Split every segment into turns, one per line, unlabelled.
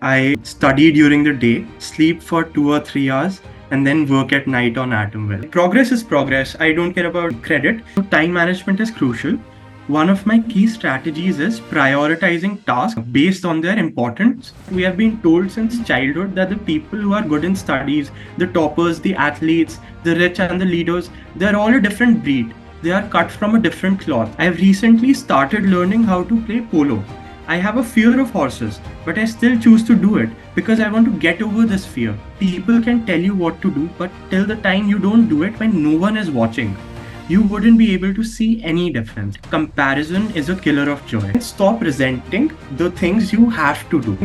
I study during the day, sleep for 2 or 3 hours, and then work at night on AtomVille. Progress is progress. I don't care about credit. So time management is crucial. One of my key strategies is prioritizing tasks based on their importance. We have been told since childhood that the people who are good in studies, the toppers, the athletes, the rich and the leaders, they're all a different breed. They are cut from a different cloth. I have recently started learning how to play polo. I have a fear of horses, but I still choose to do it because I want to get over this fear. People can tell you what to do, but till the time you don't do it when no one is watching, you wouldn't be able to see any difference. Comparison is a killer of joy. Stop resenting the things you have to do.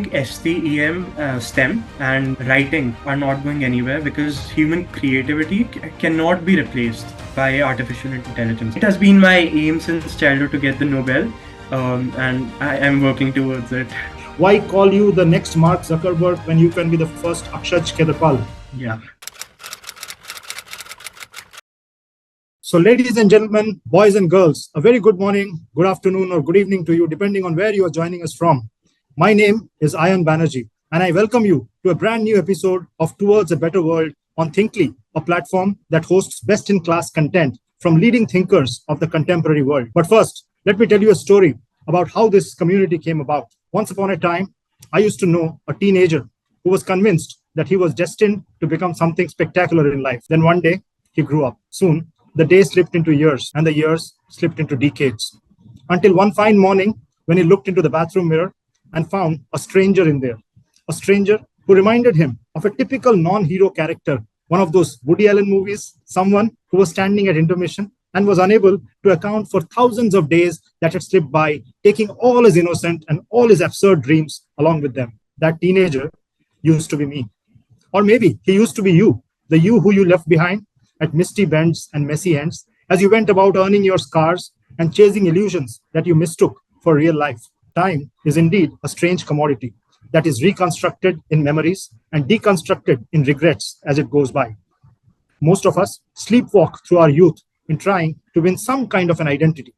STEM and writing are not going anywhere because human creativity cannot be replaced by artificial intelligence. It has been my aim since childhood to get the Nobel, and I am working towards it.
Why call you the next Mark Zuckerberg when you can be the first Akshaj Khetarpal?
Yeah.
So, ladies and gentlemen, boys and girls, a very good morning, good afternoon, or good evening to you, depending on where you are joining us from. My name is Ayon Banerjee, and I welcome you to a brand new episode of Towards a Better World on Thinkly, a platform that hosts best-in-class content from leading thinkers of the contemporary world. But first, let me tell you a story about how this community came about. Once upon a time, I used to know a teenager who was convinced that he was destined to become something spectacular in life. Then one day, he grew up. Soon, the days slipped into years, and the years slipped into decades. Until one fine morning, when he looked into the bathroom mirror and found a stranger in there. A stranger who reminded him of a typical non-hero character, one of those Woody Allen movies, someone who was standing at intermission and was unable to account for thousands of days that had slipped by, taking all his innocent and all his absurd dreams along with them. That teenager used to be me. Or maybe he used to be you, the you who you left behind at misty bends and messy ends as you went about earning your scars and chasing illusions that you mistook for real life. Time is indeed a strange commodity that is reconstructed in memories and deconstructed in regrets as it goes by. Most of us sleepwalk through our youth in trying to win some kind of an identity.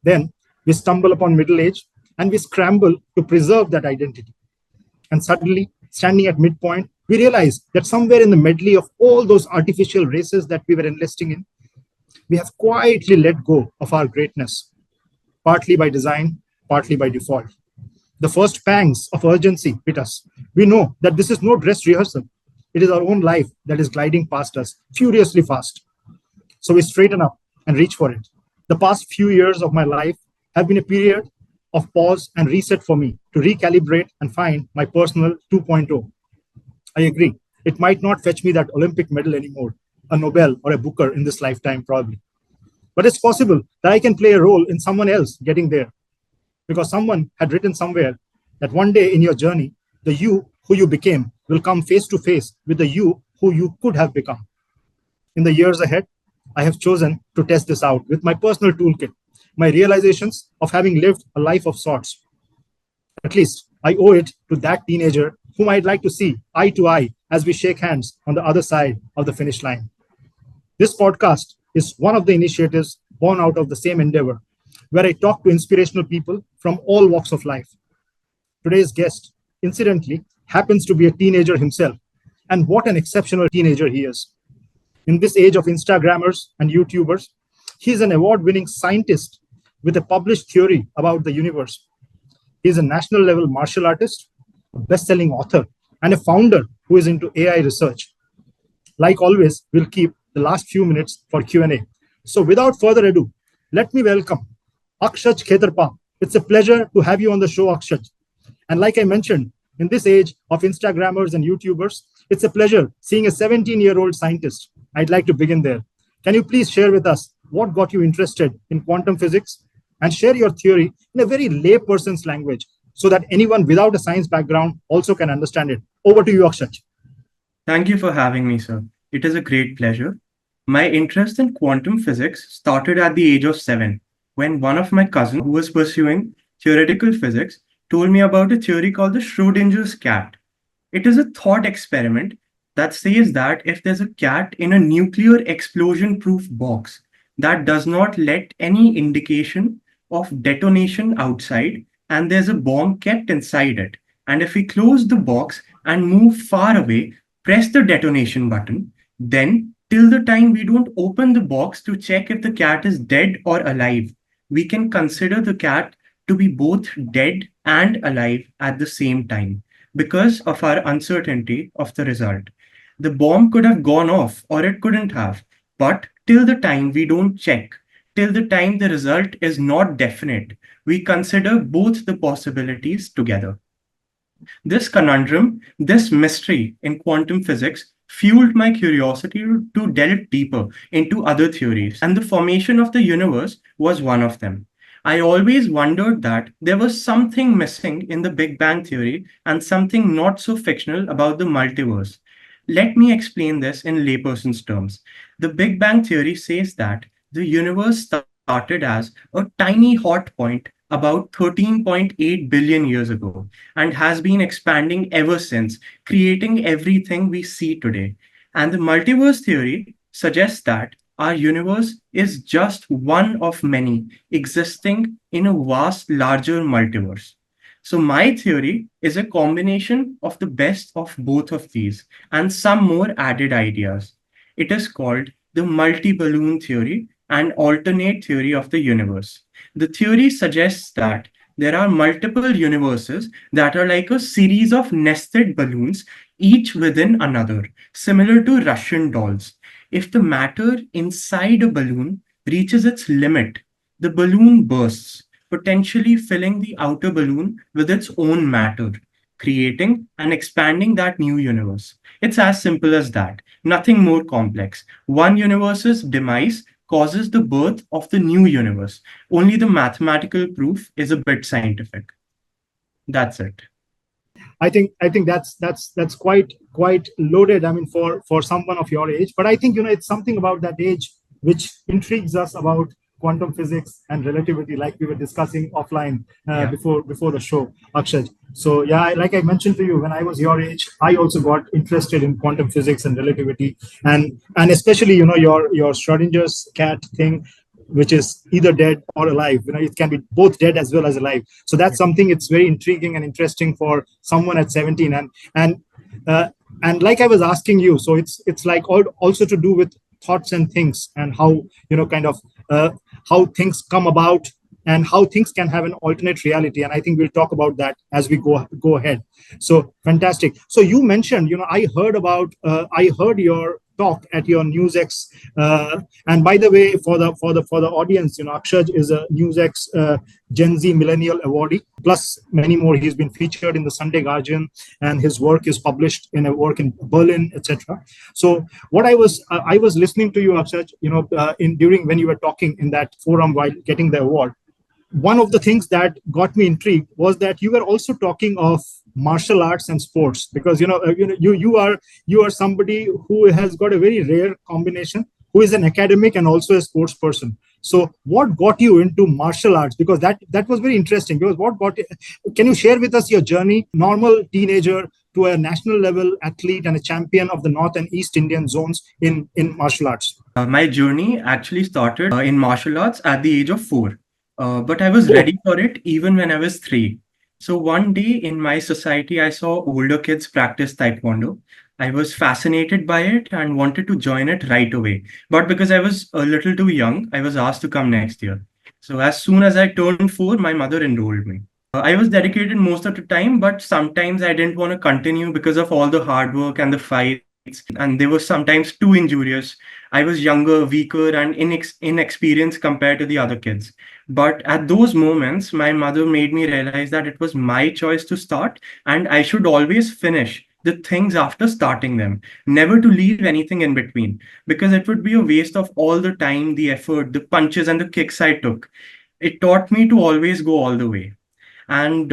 Then we stumble upon middle age and we scramble to preserve that identity. And suddenly, standing at midpoint, we realize that somewhere in the medley of all those artificial races that we were enlisting in, we have quietly let go of our greatness, partly by design, partly by default. The first pangs of urgency hit us. We know that this is no dress rehearsal. It is our own life that is gliding past us furiously fast. So we straighten up and reach for it. The past few years of my life have been a period of pause and reset for me to recalibrate and find my personal 2.0. I agree. It might not fetch me that Olympic medal anymore, a Nobel or a Booker in this lifetime, probably. But it's possible that I can play a role in someone else getting there. Because someone had written somewhere that one day in your journey, the you who you became will come face to face with the you who you could have become. In the years ahead, I have chosen to test this out with my personal toolkit, my realizations of having lived a life of sorts. At least I owe it to that teenager whom I'd like to see eye to eye as we shake hands on the other side of the finish line. This podcast is one of the initiatives born out of the same endeavor, where I talk to inspirational people from all walks of life. Today's guest, incidentally, happens to be a teenager himself, and what an exceptional teenager he is. In this age of Instagrammers and YouTubers, he is an award-winning scientist with a published theory about the universe. He is a national level martial artist, a best-selling author, and a founder who is into AI research. Like always, we'll keep the last few minutes for Q&A. So without further ado, let me welcome Akshaj Khetarpal. It's a pleasure to have you on the show, Akshaj. And like I mentioned, in this age of Instagrammers and YouTubers, it's a pleasure seeing a 17-year-old scientist. I'd like to begin there. Can you please share with us what got you interested in quantum physics and share your theory in a very layperson's language so that anyone without a science background also can understand it? Over to you, Akshaj.
Thank you for having me, sir. It is a great pleasure. My interest in quantum physics started at the age of 7, when one of my cousins, who was pursuing theoretical physics, told me about a theory called the Schrodinger's cat. It is a thought experiment that says that if there's a cat in a nuclear explosion-proof box that does not let any indication of detonation outside, and there's a bomb kept inside it, And if we close the box and move far away, press the detonation button, then till the time we don't open the box to check if the cat is dead or alive, we can consider the cat to be both dead and alive at the same time because of our uncertainty of the result. The bomb could have gone off or it couldn't have, but till the time we don't check, till the time the result is not definite, we consider both the possibilities together. This conundrum, this mystery in quantum physics fueled my curiosity to delve deeper into other theories, and the formation of the universe was one of them. I always wondered that there was something missing in the Big Bang theory and something not so fictional about the multiverse. Let me explain this in layperson's terms. The Big Bang theory says that the universe started as a tiny hot point about 13.8 billion years ago and has been expanding ever since, creating everything we see today. And the multiverse theory suggests that our universe is just one of many existing in a vast, larger multiverse. So, my theory is a combination of the best of both of these and some more added ideas. It is called the multi balloon theory and alternate theory of the universe. The theory suggests that there are multiple universes that are like a series of nested balloons, each within another, similar to Russian dolls. If the matter inside a balloon reaches its limit, the balloon bursts, potentially filling the outer balloon with its own matter, creating and expanding that new universe. It's as simple as that, nothing more complex. One universe's demise causes the birth of the new universe. Only the mathematical proof is a bit scientific. That's it.
I think that's quite loaded. I mean, for someone of your age, but I think it's something about that age which intrigues us about quantum physics and relativity, like we were discussing offline
Yeah.
before the show, Akshaj. So yeah, like I mentioned to you, when I was your age, I also got interested in quantum physics and relativity, and especially your Schrodinger's cat thing, which is either dead or alive. It can be both dead as well as alive. So that's something, it's very intriguing and interesting for someone at 17. Uh, and like I was asking you, so it's like also to do with thoughts and things, and how kind of how things come about, and how things can have an alternate reality. And I think we'll talk about that as we go ahead. So fantastic. So you mentioned, I heard your talk at your NewsX. And by the way, for the audience, Akshaj is a NewsX Gen Z Millennial Awardee, plus many more. He's been featured in the Sunday Guardian, and his work is published in a work in Berlin, etc. So what I was listening to you, Akshaj, in during when you were talking in that forum while getting the award. One of the things that got me intrigued was that you were also talking of martial arts and sports, because you are somebody who has got a very rare combination, who is an academic and also a sports person. So what got you into martial arts? Because that was very interesting. Because what got can you share with us your journey, normal teenager to a national level athlete and a champion of the North and East Indian zones in martial arts?
My journey actually started in martial arts at the age of 4. But I was
Oh,
ready for it even when I was 3. So one day in my society, I saw older kids practice Taekwondo. I was fascinated by it and wanted to join it right away. But because I was a little too young, I was asked to come next year. So as soon as I turned 4, my mother enrolled me. I was dedicated most of the time, but sometimes I didn't want to continue because of all the hard work and the fights, and they were sometimes too injurious. I was younger, weaker, and inexperienced compared to the other kids. But at those moments, my mother made me realize that it was my choice to start, and I should always finish the things after starting them, never to leave anything in between, because it would be a waste of all the time, the effort, the punches, and the kicks I took. It taught me to always go all the way. And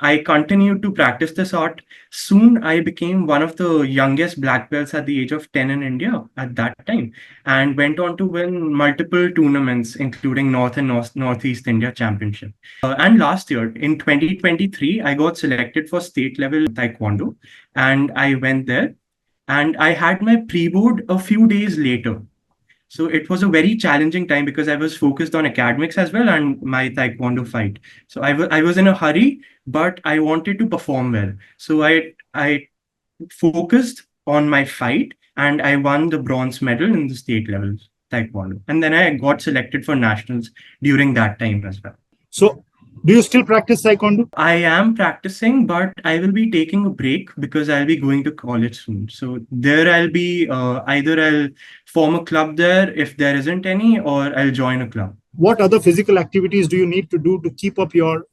I continued to practice this art. Soon, I became one of the youngest black belts at the age of 10 in India at that time, and went on to win multiple tournaments, including North and Northeast India Championship. And last year, in 2023, I got selected for state level Taekwondo, and I went there, and I had my pre board a few days later. So it was a very challenging time because I was focused on academics as well and my Taekwondo fight. So I was in a hurry, but I wanted to perform well. So I focused on my fight and I won the bronze medal in the state level Taekwondo. And then I got selected for nationals during that time as well.
So, do you still practice Taekwondo?
I am practicing, but I will be taking a break because I'll be going to college soon. So there I'll be either I'll form a club there if there isn't any, or I'll join a club.
What other physical activities do you need to do to keep up your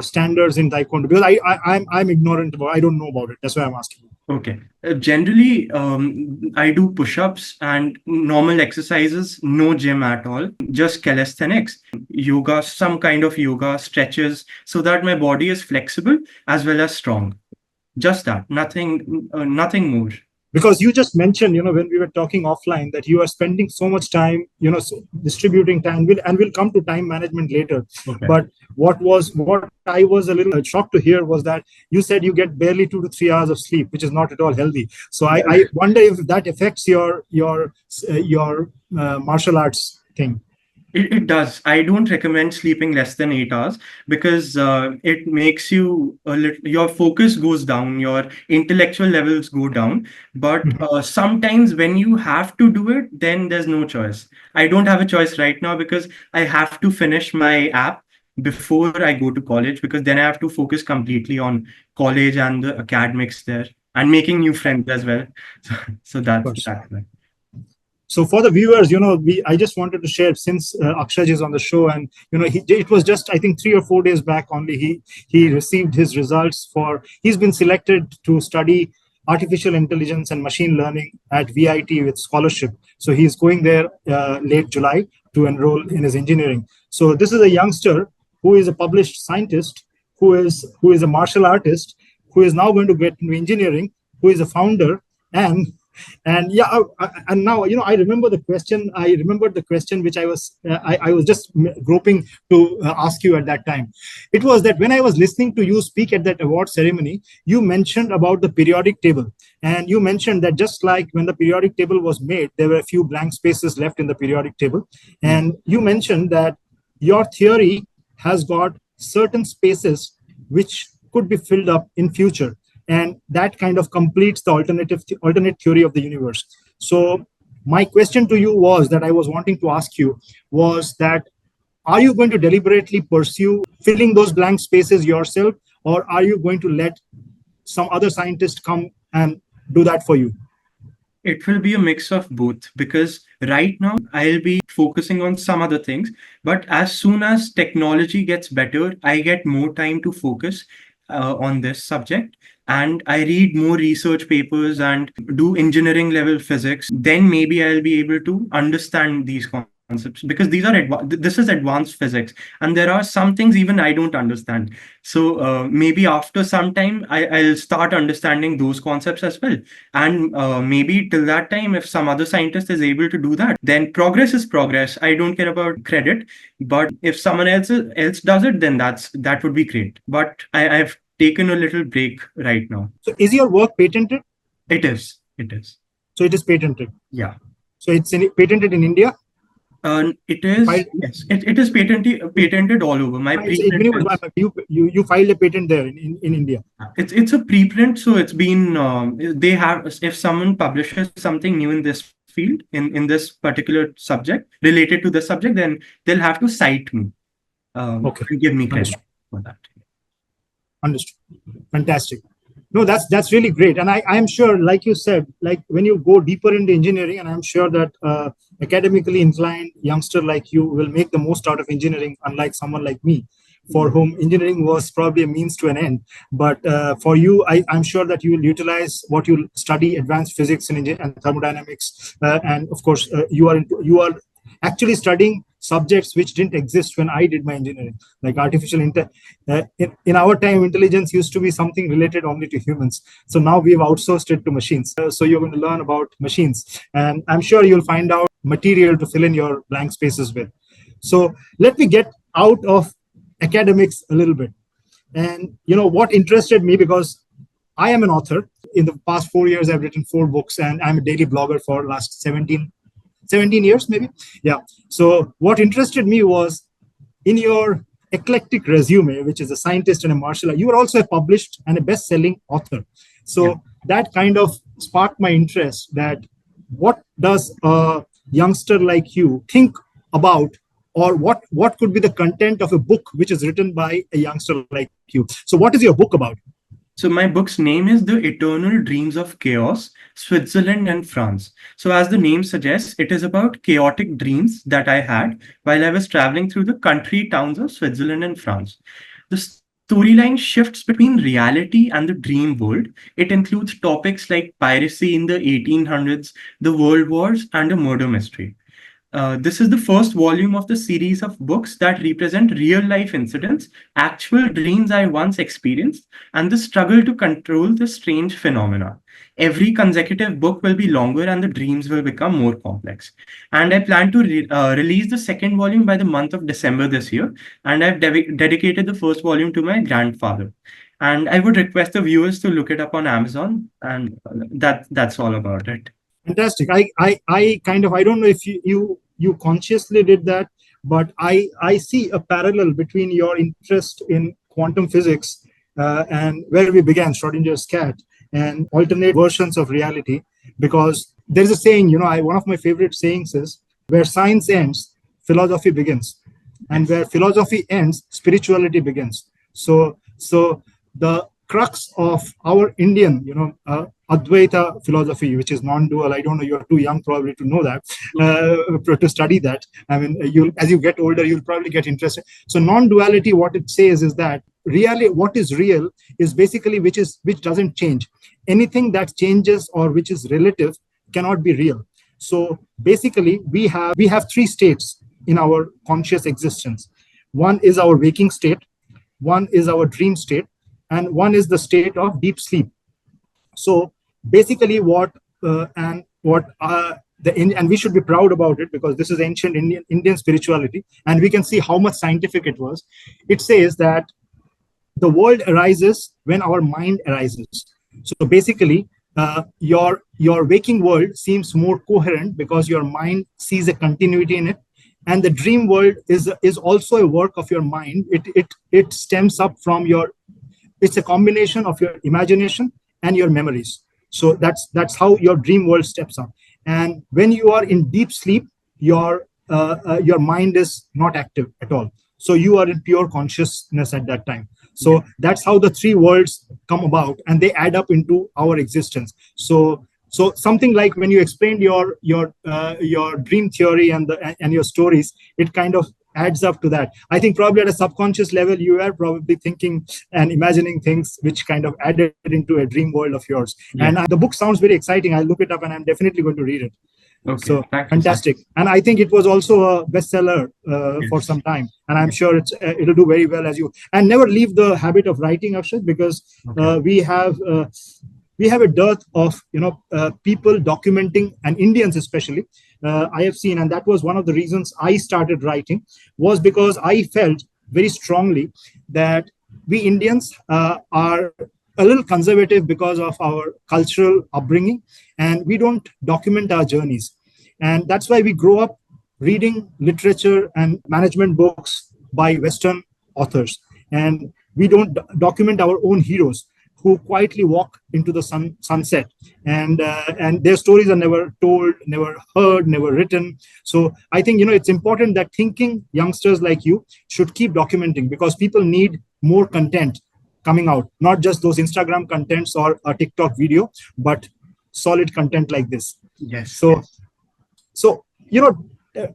standards in Taekwondo? Because I'm ignorant about, I don't know about it. That's why I'm asking you.
Okay. Generally, I do push-ups and normal exercises, no gym at all, just calisthenics, yoga, some kind of yoga, stretches, so that my body is flexible as well as strong. Just that, nothing more.
Because you just mentioned, when we were talking offline, that you are spending so much time, distributing time. We'll come to time management later.
Okay.
But what I was a little shocked to hear was that you said you get barely 2 to 3 hours of sleep, which is not at all healthy. So I wonder if that affects your martial arts thing.
It does. I don't recommend sleeping less than 8 hours because it makes you your focus goes down, your intellectual levels go down. But sometimes when you have to do it, then there's no choice. I don't have a choice right now because I have to finish my app before I go to college because then I have to focus completely on college and the academics there and making new friends as well. So that's that.
So for the viewers, I just wanted to share, since Akshaj is on the show, and it was just, I think, 3 or 4 days back only he received his results he's been selected to study artificial intelligence and machine learning at VIT with scholarship. So he's going there late July to enroll in his engineering. So this is a youngster who is a published scientist, who is a martial artist, who is now going to get into engineering, who is a founder, and now I remember the question. I remembered the question which I was just groping to ask you at that time. It was that when I was listening to you speak at that award ceremony, you mentioned about the periodic table, and you mentioned that just like when the periodic table was made, there were a few blank spaces left in the periodic table, and you mentioned that your theory has got certain spaces which could be filled up in future. And that kind of completes the alternate theory of the universe. So my question to you was that I was wanting to ask you was that, are you going to deliberately pursue filling those blank spaces yourself, or are you going to let some other scientist come and do that for you?
It will be a mix of both because right now I'll be focusing on some other things. But as soon as technology gets better, I get more time to focus on this subject. And I read more research papers and do engineering level physics, then maybe I'll be able to understand these concepts because this is advanced physics and there are some things even I don't understand. So maybe after some time I'll start understanding those concepts as well. And maybe till that time, if some other scientist is able to do that, then progress is progress. I don't care about credit, but if someone else does it, then that would be great. But I've taken a little break right now.
So is your work patented?
It is.
So it is patented?
Yeah.
So it's patented in India?
It is. Yes. It is patented all over.
You filed a patent there in India?
It's a preprint, so it's been they have, if someone publishes something new in this field, in this particular subject, related to the subject, then they'll have to cite me and give me credit for that.
Understood. Fantastic. No, that's really great. And I'm sure, like you said, like when you go deeper into engineering, and I'm sure that academically inclined youngster like you will make the most out of engineering, unlike someone like me, for whom engineering was probably a means to an end. But for you, I'm sure that you will utilize what you study, advanced physics and thermodynamics. And of course, you are actually studying subjects which didn't exist when I did my engineering, like artificial in our time, intelligence used to be something related only to humans. So now we've outsourced it to machines. So you're going to learn about machines, and I'm sure you'll find out material to fill in your blank spaces with. So let me get out of academics a little bit. And what interested me, because I am an author. In the past 4 years, I've written 4 books, and I'm a daily blogger for last 17 17 years maybe. Yeah. So what interested me was in your eclectic resume, which is a scientist and a martial art, you are also a published and a best-selling author.
Yeah.
So that kind of sparked my interest that what does a youngster like you think about, or what could be the content of a book which is written by a youngster like you. So what is your book about?
So my book's name is The Eternal Dreams of Chaos, Switzerland and France. So as the name suggests, it is about chaotic dreams that I had while I was traveling through the country towns of Switzerland and France. The storyline shifts between reality and the dream world. It includes topics like piracy in the 1800s, the world wars, and a murder mystery. This is the first volume of the series of books that represent real life incidents, actual dreams I once experienced, and the struggle to control this strange phenomena. Every consecutive book will be longer and the dreams will become more complex. And I plan to release the second volume by the month of December this year. And I've dedicated the first volume to my grandfather. And I would request the viewers to look it up on Amazon. And that's all about it.
Fantastic. I don't know if you consciously did that, but I see a parallel between your interest in quantum physics and where we began, Schrodinger's cat, and alternate versions of reality. Because there's a saying, one of my favorite sayings is, where science ends, philosophy begins, and where philosophy ends, spirituality begins. So the crux of our Indian, Advaita philosophy, which is non-dual. I don't know, you're too young probably to know that, to study that. I mean, as you get older, you'll probably get interested. So non-duality, what it says is that really what is real is basically which doesn't change. Anything that changes or which is relative cannot be real. So basically, we have three states in our conscious existence. One is our waking state, one is our dream state, and one is the state of deep sleep. So basically, and we should be proud about it, because this is ancient Indian spirituality, and we can see how much scientific it was. It says that the world arises when our mind arises. So basically, your waking world seems more coherent because your mind sees a continuity in it, and the dream world is also a work of your mind. It stems up from it's a combination of your imagination and your memories. So that's how your dream world steps up. And when you are in deep sleep, your mind is not active at all. So you are in pure consciousness at that time. So that's how the three worlds come about, and they add up into our existence. So something like when you explained your dream theory and your stories, it kind of adds up to that. I think probably at a subconscious level, you are probably thinking and imagining things which kind of added into a dream world of yours. Yeah. And the book sounds very exciting. I'll look it up and I'm definitely going to read it. Okay, so fantastic. And I think it was also a bestseller for some time. And I'm sure it'll do very well and never leave the habit of writing, Akshaj, because we have a dearth of people documenting, and Indians especially. I have seen, and that was one of the reasons I started writing, was because I felt very strongly that we Indians are a little conservative because of our cultural upbringing, and we don't document our journeys. And that's why we grow up reading literature and management books by Western authors, and we don't document our own heroes who quietly walk into the sunset, and their stories are never told, never heard, never written. So I think it's important that thinking youngsters like you should keep documenting, because people need more content coming out, not just those Instagram contents or a TikTok video, but solid content like this.
Yes.
So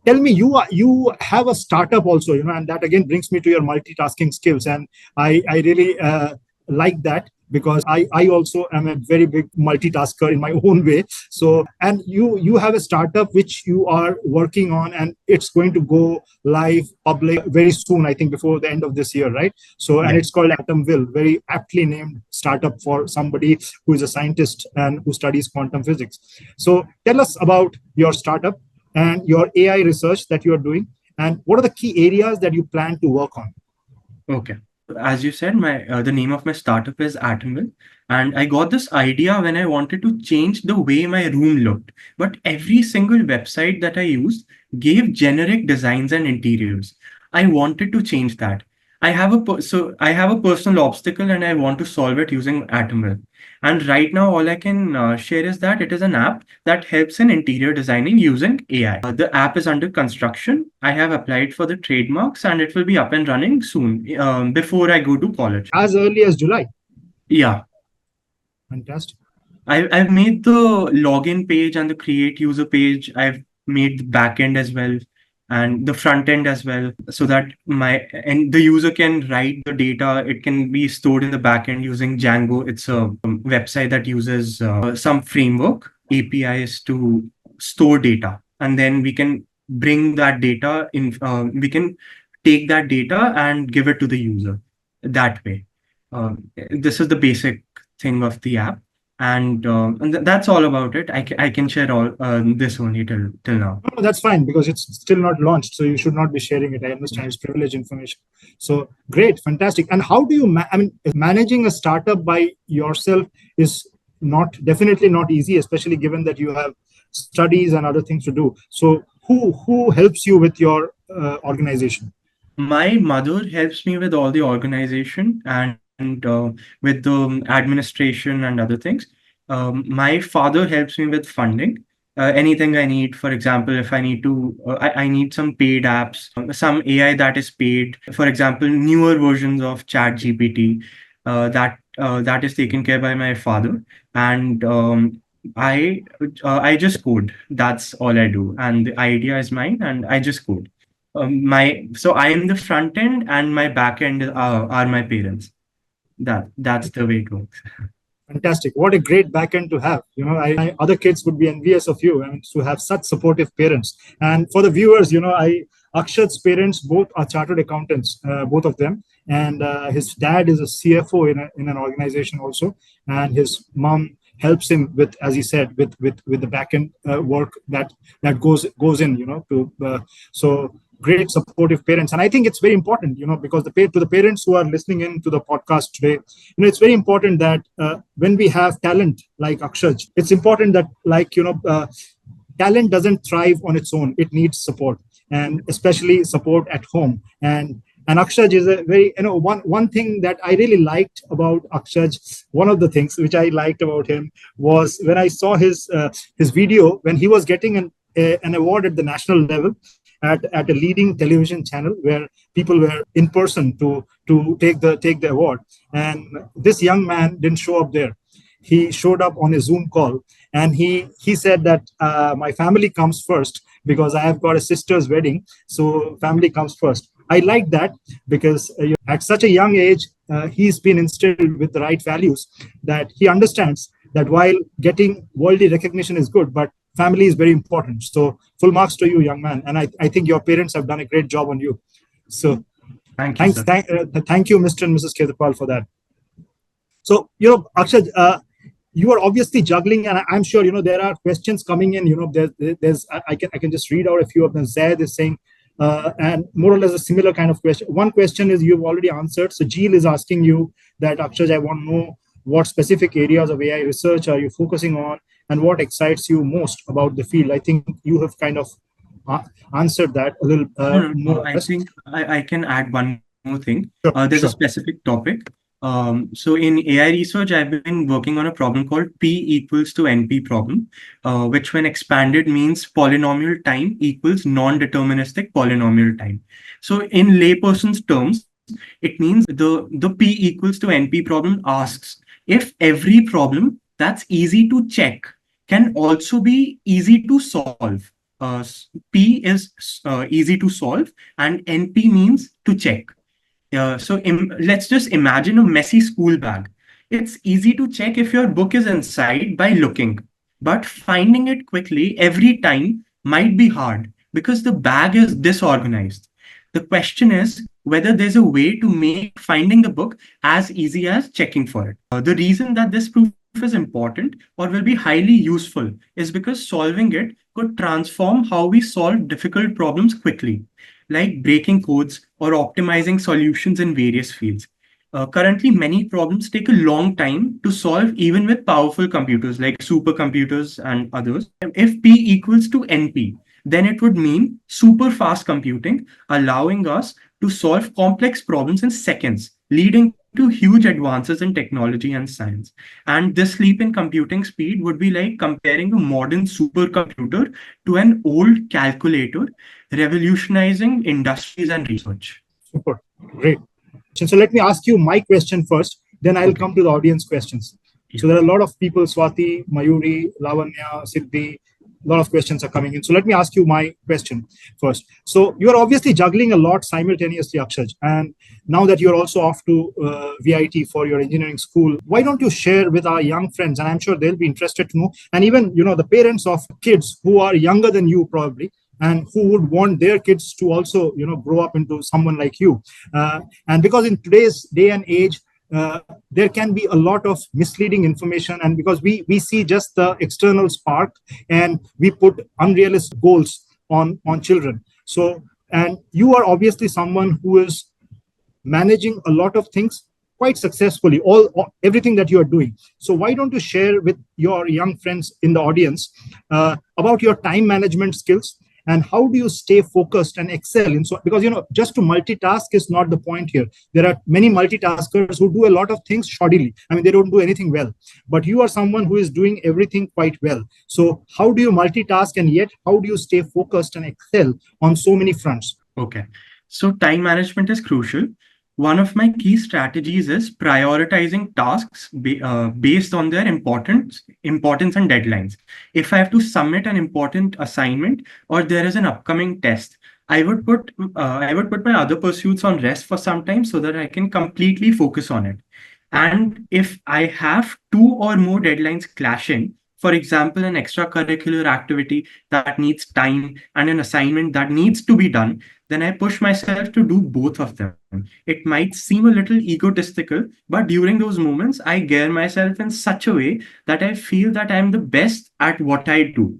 tell me, you have a startup also, and that again brings me to your multitasking skills, and I really like that, because I also am a very big multitasker in my own way. So, and you have a startup which you are working on, and it's going to go live public very soon, I think before the end of this year, right? So, and it's called AtomVille, very aptly named startup for somebody who is a scientist and who studies quantum physics. So tell us about your startup and your AI research that you are doing, and what are the key areas that you plan to work on?
Okay. as you said, my the name of my startup is AtomVille, and I got this idea when I wanted to change the way my room looked. But every single website that I used gave generic designs and interiors. I wanted to change that. I have a personal obstacle, and I want to solve it using AtomVille. And right now, all I can share is that it is an app that helps in interior designing using AI. The app is under construction. I have applied for the trademarks and it will be up and running soon, before I go to college.
As early as July.
Yeah.
Fantastic.
I've made the login page and the create user page. I've made the back end as well and the front end as well, so that the user can write the data. It can be stored in the back end using Django. It's a website that uses some framework APIs to store data, and then we can bring that data in. We can take that data and give it to the user that way. This is the basic thing of the app, and that's all about it. I can share all this only till now.
No, that's fine because it's still not launched, so you should not be sharing it. I understand it's privileged information. So great, fantastic. And how do you? I mean, managing a startup by yourself is definitely not easy, especially given that you have studies and other things to do. So who helps you with your organization?
My mother helps me with all the organization and with the administration and other things. My father helps me with funding. Anything I need, for example, if I need to, I need some paid apps, some AI that is paid. For example, newer versions of Chat GPT, that is taken care by my father, and I just code. That's all I do, and the idea is mine, and I just code. My so I am the front end and my back end are my parents. That's the way it works.
Fantastic. What a great backend to have. Other kids would be envious of you, I mean, to have such supportive parents. And for the viewers, Akshaj's parents both are chartered accountants, both of them. And his dad is a CFO in an organization also. And his mom helps him with, as he said, with the backend work that goes in, so great supportive parents. And I think it's very important, because to the parents who are listening in to the podcast today, it's very important that when we have talent like Akshaj, it's important that talent doesn't thrive on its own. It needs support, and especially support at home. And Akshaj is a very, one thing that I really liked about Akshaj, one of the things which I liked about him was when I saw his video when he was getting an award at the national level at a leading television channel where people were in person to take the award. And this young man didn't show up there. He showed up on a Zoom call, and he said that my family comes first because I have got a sister's wedding, so family comes first. I like that because at such a young age, he's been instilled with the right values, that he understands that while getting worldly recognition is good, but family is very important. So full marks to you, young man. And I think your parents have done a great job on you. So
Thank you, sir.
thank you, Mr. and Mrs. Khetarpal, for that. So, Akshaj, you are obviously juggling, and I'm sure, there are questions coming in. There's I can just read out a few of them. Zaid is saying, and more or less a similar kind of question. One question is you've already answered. So Jeel is asking you that, Akshaj, I want to know what specific areas of AI research are you focusing on, and what excites you most about the field? I think you have kind of answered that a little more.
I think I can add one more thing.
Sure,
There's a
sure.
specific topic. So in AI research, I've been working on a problem called P equals to NP problem, which when expanded means polynomial time equals non-deterministic polynomial time. So in layperson's terms, it means the P equals to NP problem asks if every problem that's easy to check can also be easy to solve. P is easy to solve, and NP means to check. Let's just imagine a messy school bag. It's easy to check if your book is inside by looking, but finding it quickly every time might be hard because the bag is disorganized. The question is whether there's a way to make finding the book as easy as checking for it. The reason that this proof is important or will be highly useful is because solving it could transform how we solve difficult problems quickly, like breaking codes or optimizing solutions in various fields. Currently, many problems take a long time to solve, even with powerful computers like supercomputers and others. If P equals to NP, then it would mean super fast computing, allowing us to solve complex problems in seconds, leading to huge advances in technology and science. And this leap in computing speed would be like comparing a modern supercomputer to an old calculator, revolutionizing industries and research.
Super. Great. So let me ask you my question first, then I'll
Okay.
come to the audience questions.
Yeah.
So there are a lot of people, Swati, Mayuri, Lavanya, Siddhi, a lot of questions are coming in. So let me ask you my question first. So you are obviously juggling a lot simultaneously, Akshaj. And now that you're also off to VIT for your engineering school, why don't you share with our young friends? And I'm sure they'll be interested to know. And even, the parents of kids who are younger than you probably, and who would want their kids to also grow up into someone like you, and because in today's day and age, there can be a lot of misleading information, and because we see just the external spark, and we put unrealistic goals on children. So, and you are obviously someone who is managing a lot of things quite successfully, everything that you are doing. So why don't you share with your young friends in the audience about your time management skills, and how do you stay focused and excel in, so because just to multitask is not the point here. There are many multitaskers who do a lot of things shoddily. I mean, they don't do anything well, but you are someone who is doing everything quite well. So how do you multitask, and yet how do you stay focused and excel on so many fronts?
Okay. So time management is crucial. One of my key strategies is prioritizing tasks based on their importance and deadlines. If I have to submit an important assignment or there is an upcoming test, I would put my other pursuits on rest for some time so that I can completely focus on it. And if I have two or more deadlines clashing, for example, an extracurricular activity that needs time and an assignment that needs to be done, then I push myself to do both of them. It might seem a little egotistical, but during those moments, I gear myself in such a way that I feel that I'm the best at what I do.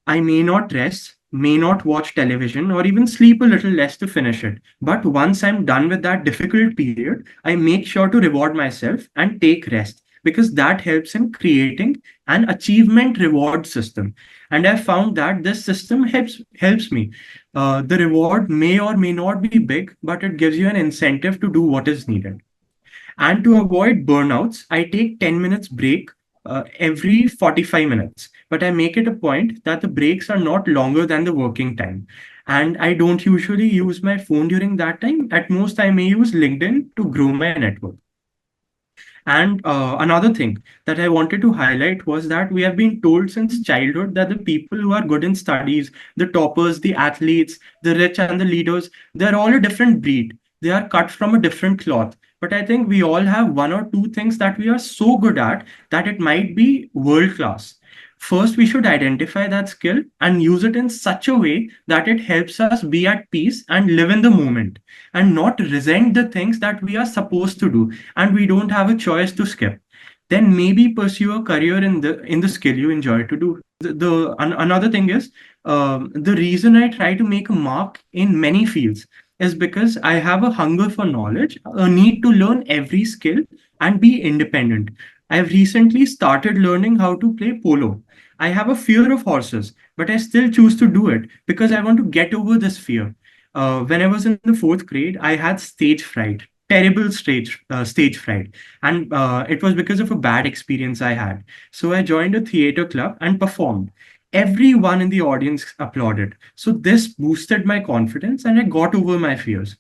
I may not rest, may not watch television, or even sleep a little less to finish it. But once I'm done with that difficult period, I make sure to reward myself and take rest because that helps in creating an achievement reward system. And I found that this system helps me. The reward may or may not be big, but it gives you an incentive to do what is needed. And to avoid burnouts, I take 10 minutes break every 45 minutes. But I make it a point that the breaks are not longer than the working time. And I don't usually use my phone during that time. At most, I may use LinkedIn to grow my network. And another thing that I wanted to highlight was that we have been told since childhood that the people who are good in studies, the toppers, the athletes, the rich, and the leaders, they're all a different breed. They are cut from a different cloth. But I think we all have one or two things that we are so good at that it might be world class. First, we should identify that skill and use it in such a way that it helps us be at peace and live in the moment and not resent the things that we are supposed to do and we don't have a choice to skip. Then maybe pursue a career in the skill you enjoy to do. Another thing is the reason I try to make a mark in many fields is because I have a hunger for knowledge, a need to learn every skill and be independent. I've recently started learning how to play polo. I have a fear of horses, but I still choose to do it because I want to get over this fear. When I was in the fourth grade, I had stage fright, terrible stage fright, and it was because of a bad experience I had. So I joined a theater club and performed. Everyone in the audience applauded. So this boosted my confidence, and I got over my fears.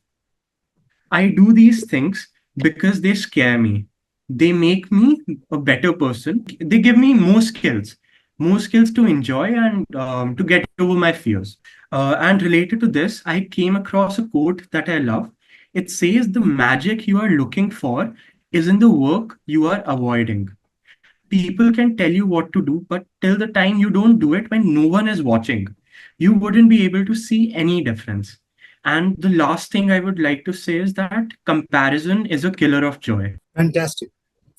I do these things because they scare me. They make me a better person. They give me more skills to enjoy and to get over my fears. And related to this, I came across a quote that I love. It says, "The magic you are looking for is in the work you are avoiding." People can tell you what to do, but till the time you don't do it when no one is watching, you wouldn't be able to see any difference. And the last thing I would like to say is that comparison is a killer of joy.
Fantastic,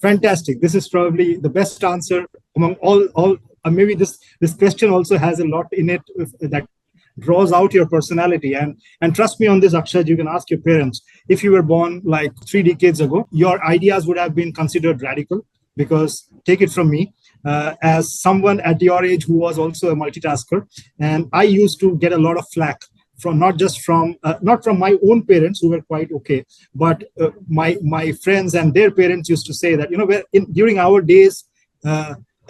fantastic. This is probably the best answer among all. Maybe this question also has a lot in it that draws out your personality. And trust me on this, Akshaj, you can ask your parents. If you were born like 3 decades ago, your ideas would have been considered radical, because take it from me, as someone at your age who was also a multitasker, and I used to get a lot of flack from not from my own parents, who were quite okay, but my friends and their parents used to say that, during our days,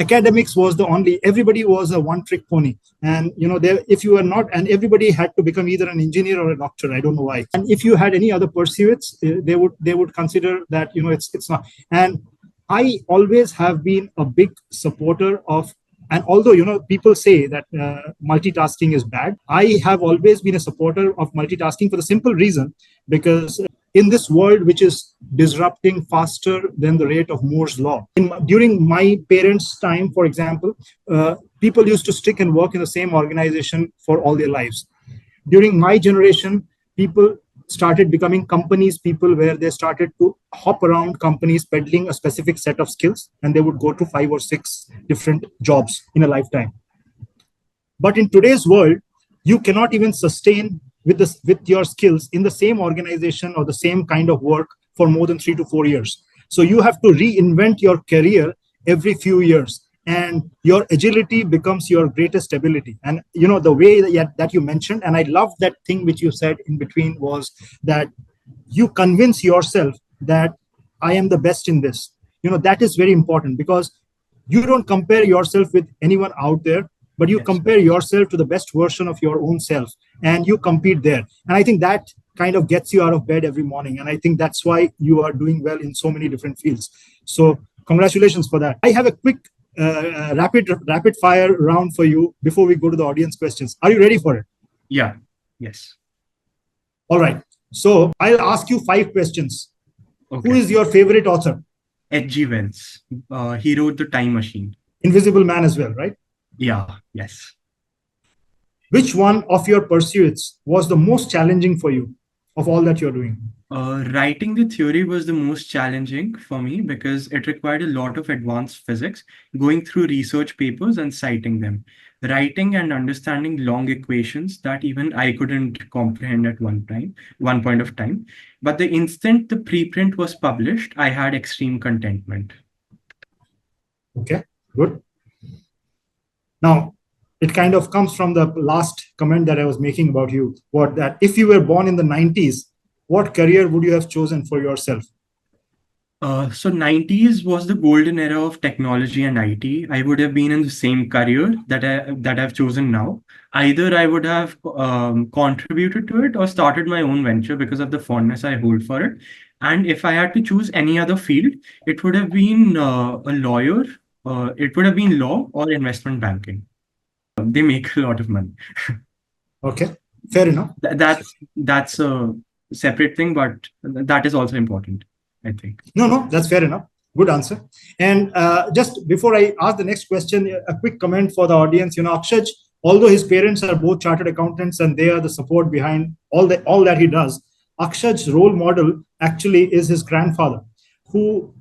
academics was the only, everybody was a one trick pony. And there, if you were not, and everybody had to become either an engineer or a doctor, I don't know why. And if you had any other pursuits, they would consider that, it's not. And I always have been a big supporter of, and although people say that multitasking is bad, I have always been a supporter of multitasking for the simple reason, because in this world which is disrupting faster than the rate of Moore's law, during my parents' time, for example, people used to stick and work in the same organization for all their lives. During my generation, people started becoming companies people, where they started to hop around companies peddling a specific set of skills, and they would go to 5 or 6 different jobs in a lifetime. But in today's world, you cannot even sustain with your skills in the same organization or the same kind of work for more than 3 to 4 years. So you have to reinvent your career every few years, and your agility becomes your greatest ability. And the way that you mentioned, and I love that thing which you said in between, was that you convince yourself that I am the best in this. That is very important, because you don't compare yourself with anyone out there, but you compare yourself to the best version of your own self, and you compete there. And I think that kind of gets you out of bed every morning. And I think that's why you are doing well in so many different fields. So congratulations for that. I have a quick rapid fire round for you before we go to the audience questions. Are you ready for it?
Yeah. Yes.
All right. So I'll ask you 5 questions.
Okay.
Who is your favorite author?
H.G. Wells. He wrote The Time Machine.
Invisible Man as well, right?
Yeah. Yes.
Which one of your pursuits was the most challenging for you of all that you're doing?
Writing the theory was the most challenging for me, because it required a lot of advanced physics, going through research papers and citing them, writing and understanding long equations that even I couldn't comprehend at one point of time. But the instant the preprint was published, I had extreme contentment.
Okay, good. Now, it kind of comes from the last comment that I was making about you, that if you were born in the 90s, what career would you have chosen for yourself?
So 90s was the golden era of technology and IT. I would have been in the same career that I've chosen now. Either I would have contributed to it or started my own venture, because of the fondness I hold for it. And if I had to choose any other field, it would have been a lawyer. It would have been law or investment banking. They make a lot of money.
Okay, fair enough.
That's a separate thing, but that is also important, I think.
No, that's fair enough. Good answer. And just before I ask the next question, a quick comment for the audience. Akshaj, although his parents are both chartered accountants and they are the support behind all that he does, Akshaj's role model actually is his grandfather, who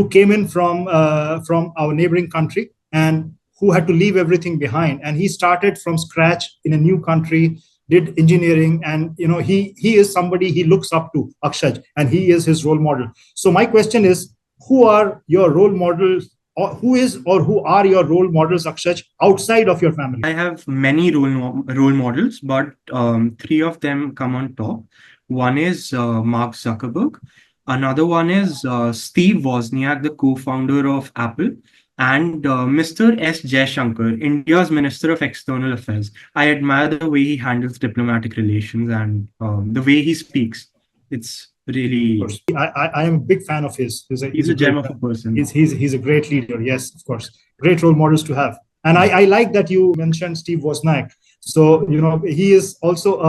came in from our neighboring country, and who had to leave everything behind. And he started from scratch in a new country, did engineering, and he is somebody he looks up to, Akshaj, and he is his role model. So my question is, who are your role models, or who are your role models, Akshaj, outside of your family?
I have many role models, but 3 of them come on top. One is Mark Zuckerberg. Another one is Steve Wozniak, the co-founder of Apple, and Mr. S. Jaishankar, India's Minister of External Affairs. I admire the way he handles diplomatic relations and the way he speaks. It's really...
I am a big fan of his. He's
a gem of a person.
He's a great leader. Yes, of course. Great role models to have. And I like that you mentioned Steve Wozniak. So, he is also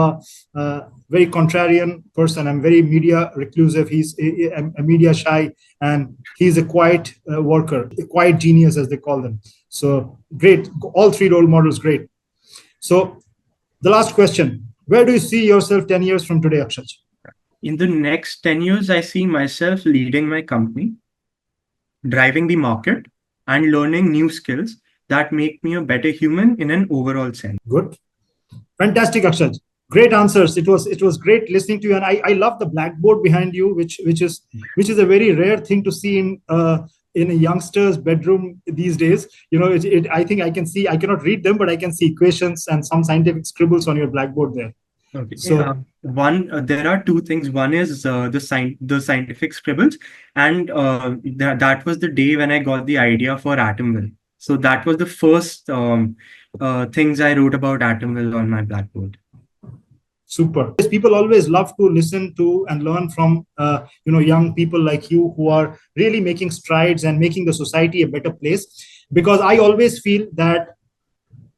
a very contrarian person and very media reclusive. He's a media shy, and he's a quiet worker, a quiet genius, as they call them. So great. All 3 role models, great. So the last question, where do you see yourself 10 years from today, Akshaj?
In the next 10 years, I see myself leading my company, driving the market, and learning new skills that make me a better human in an overall sense.
Good. Fantastic, Akshaj. Great answers. It was great listening to you, and I love the blackboard behind you, which is a very rare thing to see in a youngster's bedroom these days. I think I cannot read them, but I can see equations and some scientific scribbles on your blackboard there.
Okay.
So
There are two things. One is the scientific scribbles, and that was the day when I got the idea for AtomVille. So that was the first things I wrote about AtomVille on my blackboard.
super. People always love to listen to and learn from young people like you who are really making strides and making the society a better place. Because I always feel that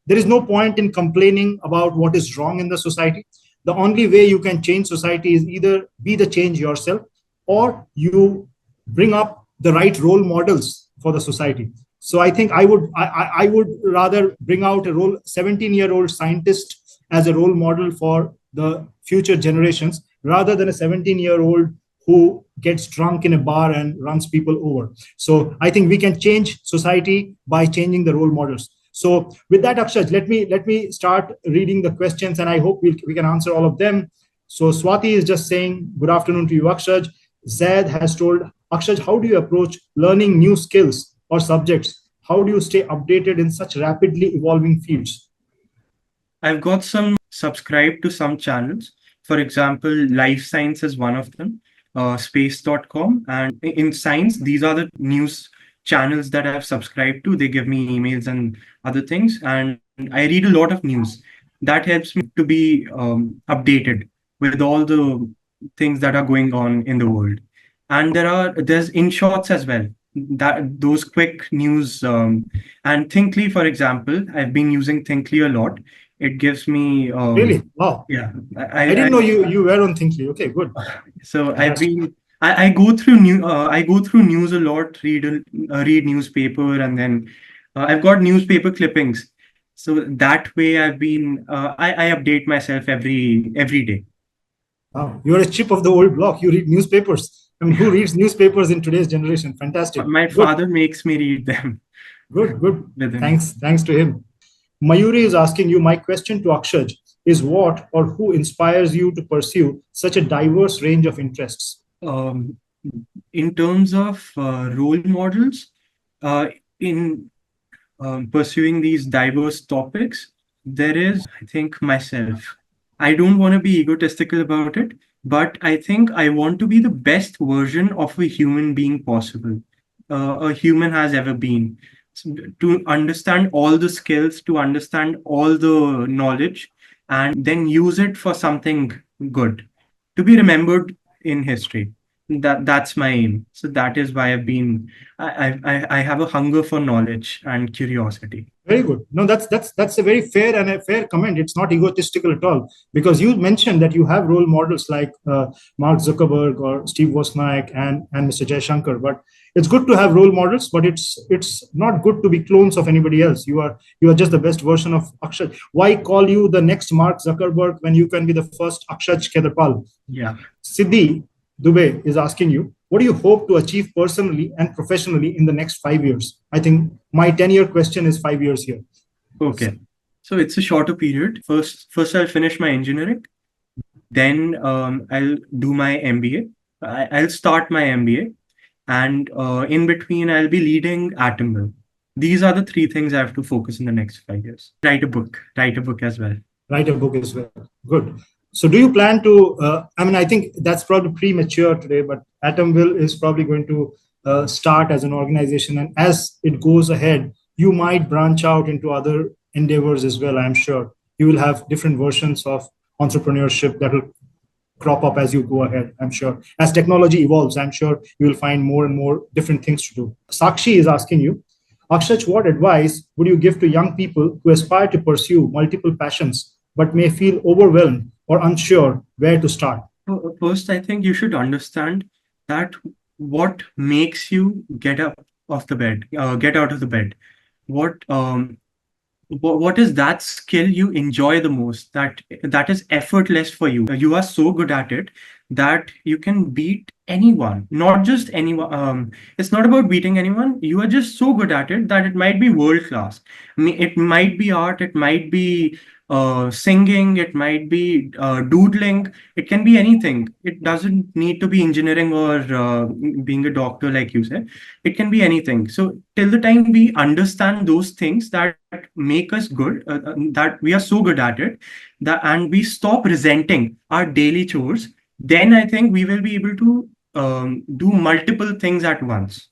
there is no point in complaining about what is wrong in the society. The only way you can change society is either be the change yourself, or you bring up the right role models for the society. So I think I would rather bring out a 17-year-old scientist as a role model for the future generations, rather than a 17-year-old who gets drunk in a bar and runs people over. So I think we can change society by changing the role models. So with that, Akshaj, let me start reading the questions, and I hope we can answer all of them. So Swati is just saying, good afternoon to you, Akshaj. Zaid has told, Akshaj, how do you approach learning new skills or subjects? How do you stay updated in such rapidly evolving fields?
I've got some subscribed to some channels. For example, Life Science is one of them, space.com. And in science, these are the news channels that I've subscribed to. They give me emails and other things. And I read a lot of news. That helps me to be updated with all the things that are going on in the world. And there's InShots as well. Those quick news and Thinkly, for example, I've been using Thinkly a lot. It gives me
Really? Wow.
Yeah.
I didn't know you were on Thinkly. Okay, good.
So I go through news a lot, read newspaper, and then I've got newspaper clippings. So that way I update myself every day.
Wow, you're a chip of the old block. You read newspapers. I mean, who reads newspapers in today's generation? Fantastic.
My father makes me read them.
Good. Thanks to him. Mayuri is asking you, my question to Akshaj is, what or who inspires you to pursue such a diverse range of interests?
In terms of role models, in pursuing these diverse topics, there is, I think, myself. I don't want to be egotistical about it, but I think I want to be the best version of a human being possible, a human has ever been. To understand all the skills, to understand all the knowledge, and then use it for something good, to be remembered in history. That's my aim. So that is why I have a hunger for knowledge and curiosity.
Very good. No, that's a very fair and a fair comment. It's not egotistical at all, because you mentioned that you have role models like Mark Zuckerberg or Steve Wozniak and Mr. Jaishankar. But it's good to have role models, but it's not good to be clones of anybody else. You are just the best version of Akshaj. Why call you the next Mark Zuckerberg when you can be the first Akshaj Khetarpal?
Yeah.
Siddhi Dubey is asking you, what do you hope to achieve personally and professionally in the next 5 years? I think my 10-year question is 5 years here.
Okay. So it's a shorter period. First I'll finish my engineering. Then I'll do my MBA. I'll start my MBA. And in between, I'll be leading AtomVille. These are the three things I have to focus in the next 5 years. Write a book as well.
Write a book as well. Good. So do you plan to, I think that's probably premature today, but AtomVille is probably going to start as an organization. And as it goes ahead, you might branch out into other endeavors as well, I'm sure. You will have different versions of entrepreneurship that will crop up as you go ahead, I'm sure. As technology evolves, I'm sure you will find more and more different things to do. Sakshi is asking you, Akshaj, what advice would you give to young people who aspire to pursue multiple passions but may feel overwhelmed or unsure where to start?
First, I think you should understand that what makes you get out of the bed. What is that skill you enjoy the most, that is effortless for you? You are so good at it that you can beat anyone, not just anyone. It's not about beating anyone. You are just so good at it that it might be world class. It might be art, it might be singing, it might be doodling, it can be anything. It doesn't need to be engineering or being a doctor, like you said. It can be anything. So till the time we understand those things that make us good, that we are so good at it, and we stop resenting our daily chores, then I think we will be able to do multiple things at once.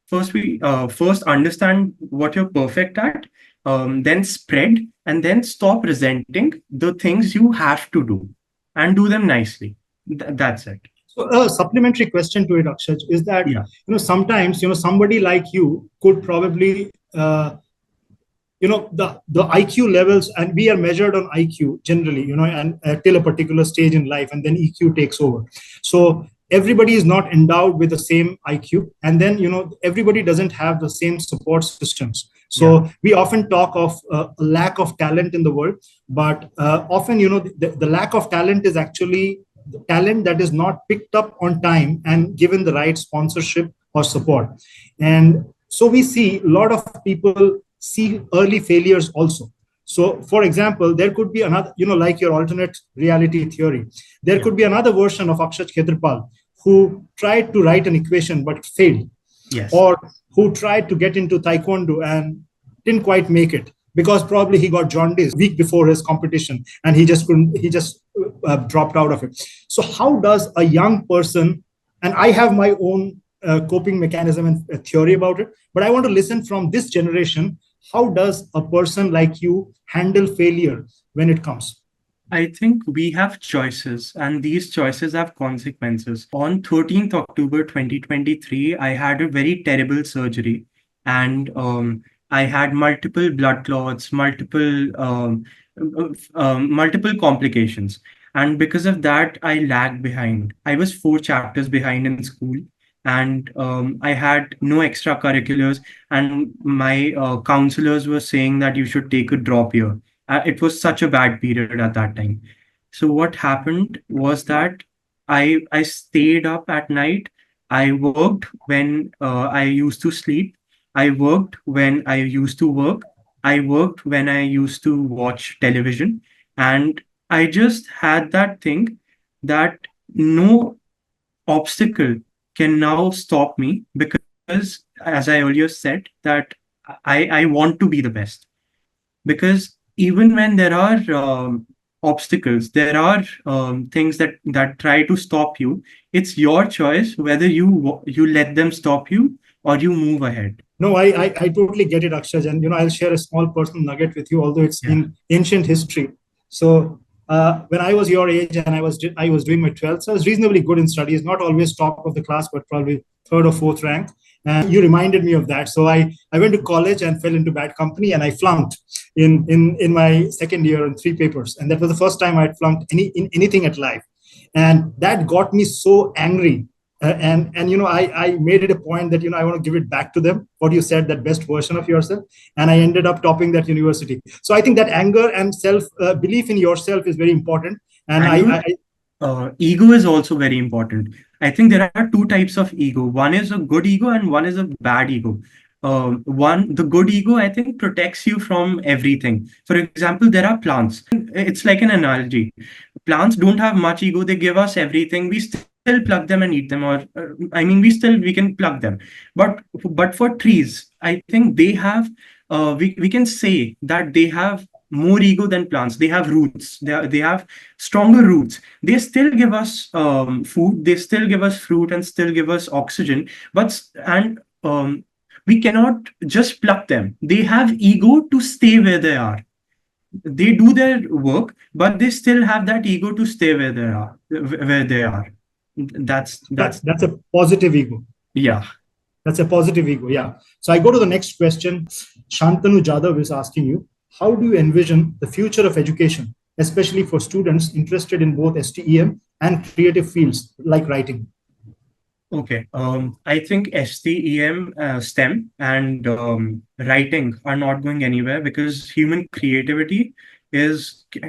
First understand what you're perfect at, then spread, and then stop resenting the things you have to do, and do them nicely. That's it.
So a supplementary question to it, Akshaj, is that
Yeah.
sometimes somebody like you could probably the IQ levels, and we are measured on IQ generally, and till a particular stage in life, and then EQ takes over. So everybody is not endowed with the same IQ, and then everybody doesn't have the same support systems. So we often talk of a lack of talent in the world, but often the lack of talent is actually the talent that is not picked up on time and given the right sponsorship or support. And so we see a lot of people see early failures also. So, for example, there could be another, like your alternate reality theory, there could be another version of Akshaj Khetarpal who tried to write an equation but failed.
Yes.
Or who tried to get into Taekwondo and didn't quite make it because probably he got jaundice week before his competition and he just couldn't, he just dropped out of it. So, how does a young person, and I have my own coping mechanism and theory about it, but I want to listen from this generation. How does a person like you handle failure when it comes?
I think we have choices, and these choices have consequences. On 13th October 2023, I had a very terrible surgery, and I had multiple blood clots, multiple complications. And because of that, I lagged behind. I was 4 chapters behind in school, and I had no extracurriculars. And my counselors were saying that you should take a drop year. It was such a bad period at that time. So what happened was that I stayed up at night. I worked when I used to sleep. I worked when I used to work. I worked when I used to watch television. And I just had that thing that no obstacle can now stop me, because, as I earlier said, that I want to be the best. Because even when there are obstacles, there are things that try to stop you. It's your choice whether you let them stop you or you move ahead.
No, I totally get it, Akshaj. And, I'll share a small personal nugget with you, although it's in ancient history. So when I was your age and I was doing my 12th, so I was reasonably good in studies, not always top of the class, but probably third or fourth rank. And you reminded me of that. So I went to college and fell into bad company, and I flunked in my second year in 3 papers. And that was the first time I'd flunked in anything at life. And that got me so angry. And I made it a point that I want to give it back to them what you said, that best version of yourself, and I ended up topping that university. So I think that anger and self belief in yourself is very important. And
ego is also very important. I think there are 2 types of ego. One is a good ego and one is a bad ego. The good ego, I think, protects you from everything. For example, there are plants. It's like an analogy. Plants don't have much ego. They give us everything. We still pluck them and eat them, or we can pluck them. But for trees, I think they have. We can say that they have more ego than plants. They have roots. They have stronger roots. They still give us food. They still give us fruit and still give us oxygen. We cannot just pluck them. They have ego to stay where they are. They do their work, but they still have that ego to stay where they are. That's
a positive ego.
Yeah.
That's a positive ego. Yeah. So I go to the next question. Shantanu Jadhav is asking you, how do you envision the future of education, especially for students interested in both STEM and creative fields like writing?
Okay. I think STEM, STEM, and writing are not going anywhere, because human creativity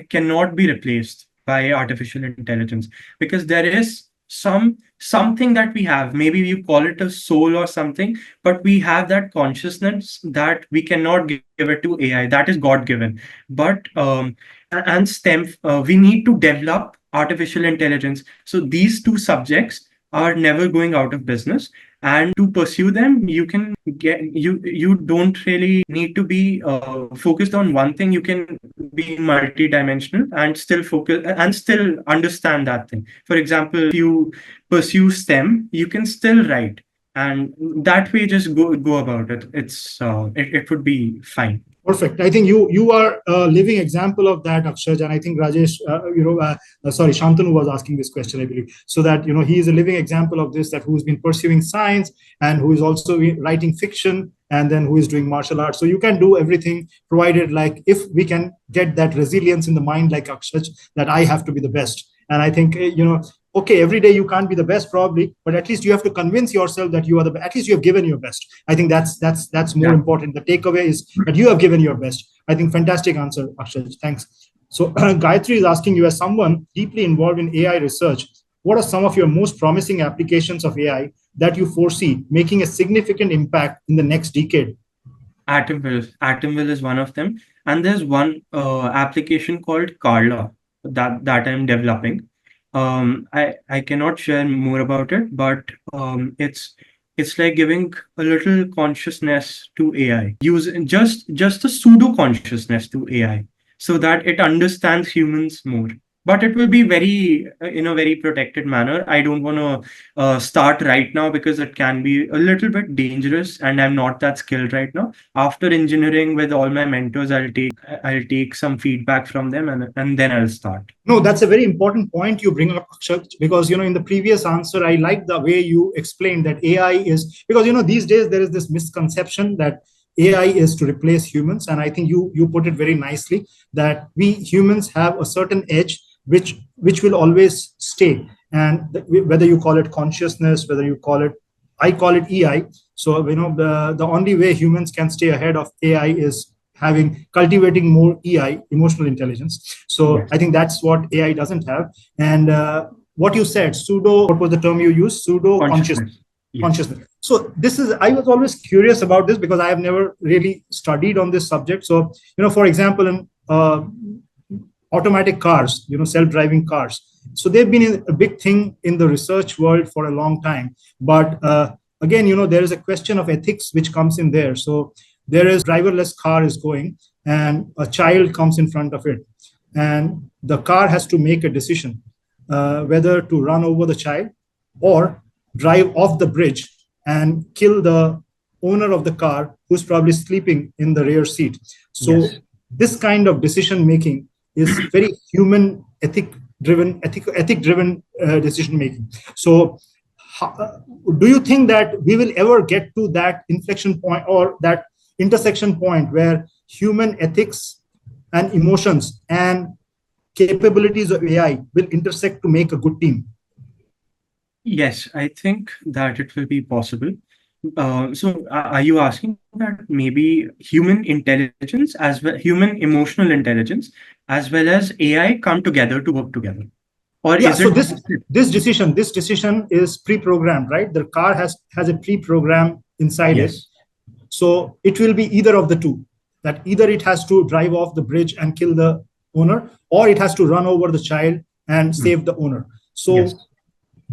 cannot be replaced by artificial intelligence, because there is something that we have. Maybe you call it a soul or something, but we have that consciousness that we cannot give it to AI. That is God given. But and STEM, we need to develop artificial intelligence. So these two subjects are never going out of business, and to pursue them, you can get you don't really need to be focused on one thing. You can be multi-dimensional and still focus and still understand that thing. For example, if you pursue STEM, you can still write, and that way just go about it. It would be fine.
Perfect. I think you are a living example of that, Akshaj, and I think Rajesh, sorry, Shantanu was asking this question, I believe. So that he is a living example of this, that who's been pursuing science and who is also writing fiction, and then who is doing martial arts. So you can do everything, provided like if we can get that resilience in the mind, like Akshaj, that I have to be the best. And I think okay, every day you can't be the best probably, but at least you have to convince yourself that you are the best. At least you have given your best. I think that's more important. The takeaway is that you have given your best. I think fantastic answer, Akshaj. Thanks. So Gayatri is asking you, as someone deeply involved in AI research, what are some of your most promising applications of AI that you foresee making a significant impact in the next decade?
AtomVille is one of them, and there's one application called Carla that I'm developing. I cannot share more about it, but it's like giving a little consciousness to AI. Use just a pseudo consciousness to AI, so that it understands humans more. But it will be very in a very protected manner. I don't want to start right now because it can be a little bit dangerous, and I'm not that skilled right now. After engineering with all my mentors, I'll take some feedback from them, and then I'll start.
No, that's a very important point you bring up, Akshaj, because in the previous answer, I like the way you explained that AI is, because these days there is this misconception that AI is to replace humans, and I think you put it very nicely, that we humans have a certain edge which will always stay, and whether you call it consciousness, whether you call it, I call it EI. So the only way humans can stay ahead of AI is cultivating more EI, emotional intelligence. So
Yes.
I think that's what AI doesn't have. And what you said, pseudo, what was the term you used? Pseudo consciousness.
Consciousness. Yes.
Consciousness. So this is, I was always curious about this because I have never really studied on this subject. So for example, in automatic cars, self-driving cars. So they've been a big thing in the research world for a long time. But again, there is a question of ethics which comes in there. So there is driverless car is going, and a child comes in front of it, and the car has to make a decision whether to run over the child or drive off the bridge and kill the owner of the car who's probably sleeping in the rear seat. So
Yes.
this kind of decision making is very human ethic driven decision making. So do you think that we will ever get to that inflection point or that intersection point where human ethics and emotions and capabilities of AI will intersect to make a good team?
Yes, I think that it will be possible. So are you asking that maybe human intelligence as well, human emotional intelligence, as well as AI come together to work together? Or
Yeah,
is
so
it?
this decision is pre-programmed, right? The car has a pre-program inside it.
Yes.
So it will be either of the two, that either it has to drive off the bridge and kill the owner, or it has to run over the child and save the owner. So
Yes.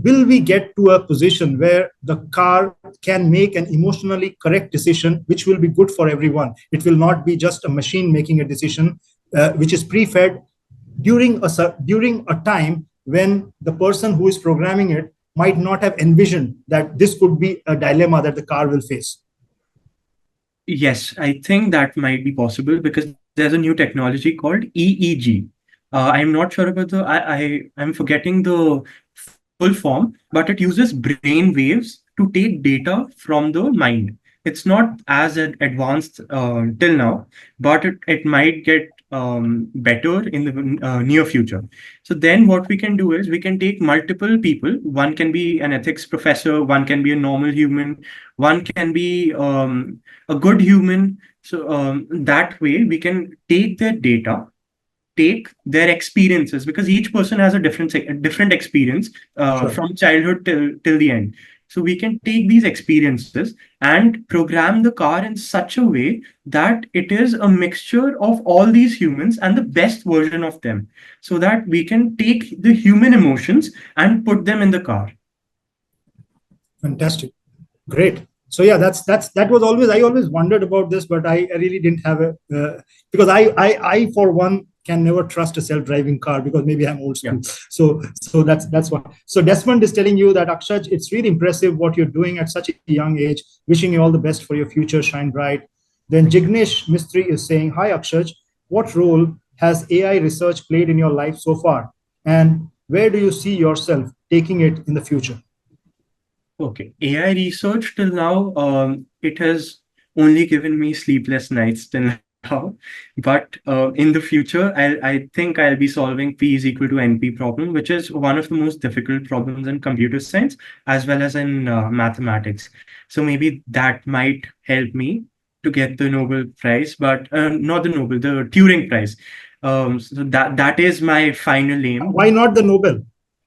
will we get to a position where the car can make an emotionally correct decision, which will be good for everyone? It will not be just a machine making a decision, which is pre-fed during a time when the person who is programming it might not have envisioned that this could be a dilemma that the car will face.
Yes, I think that might be possible because there's a new technology called EEG. I'm not sure about I'm forgetting the full form, but it uses brain waves to take data from the mind. It's not as advanced till now, but it might get better in the near future. So then what we can do is we can take multiple people. One can be an ethics professor, one can be a normal human, one can be a good human. So that way we can take their data take their experiences, because each person has a different experience
Sure.
from childhood till the end. So we can take these experiences and program the car in such a way that it is a mixture of all these humans and the best version of them, so that we can take the human emotions and put them in the car.
Fantastic. Great. So yeah, that was always, I always wondered about this, but I really didn't have a because I for one can never trust a self-driving car because maybe I'm old school. Yeah. So that's one. So Desmond is telling you that Akshaj, it's really impressive what you're doing at such a young age. Wishing you all the best for your future. Shine bright. Then Jignesh Mistry is saying, hi Akshaj, what role has AI research played in your life so far, and where do you see yourself taking it in the future?
Okay, AI research till now, it has only given me sleepless nights till now. But in the future, I think I'll be solving P is equal to NP problem, which is one of the most difficult problems in computer science as well as in mathematics. So maybe that might help me to get the Nobel Prize, but not the Nobel, the Turing Prize. So that is my final aim.
Why not the Nobel?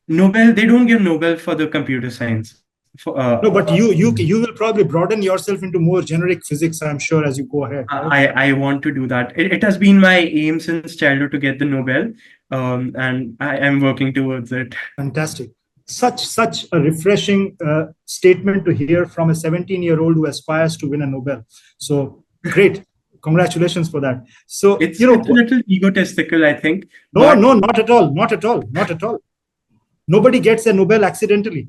Nobel, they don't give Nobel for the computer science.
No, but you will probably broaden yourself into more generic physics, I'm sure, as you go ahead. Right?
I want to do that. It has been my aim since childhood to get the Nobel, and I am working towards it.
Fantastic. Such a refreshing statement to hear from a 17-year-old who aspires to win a Nobel. So great. Congratulations for that. So
it's a little egotistical, I think.
No, not at all. Not at all. Not at all. Nobody gets a Nobel accidentally.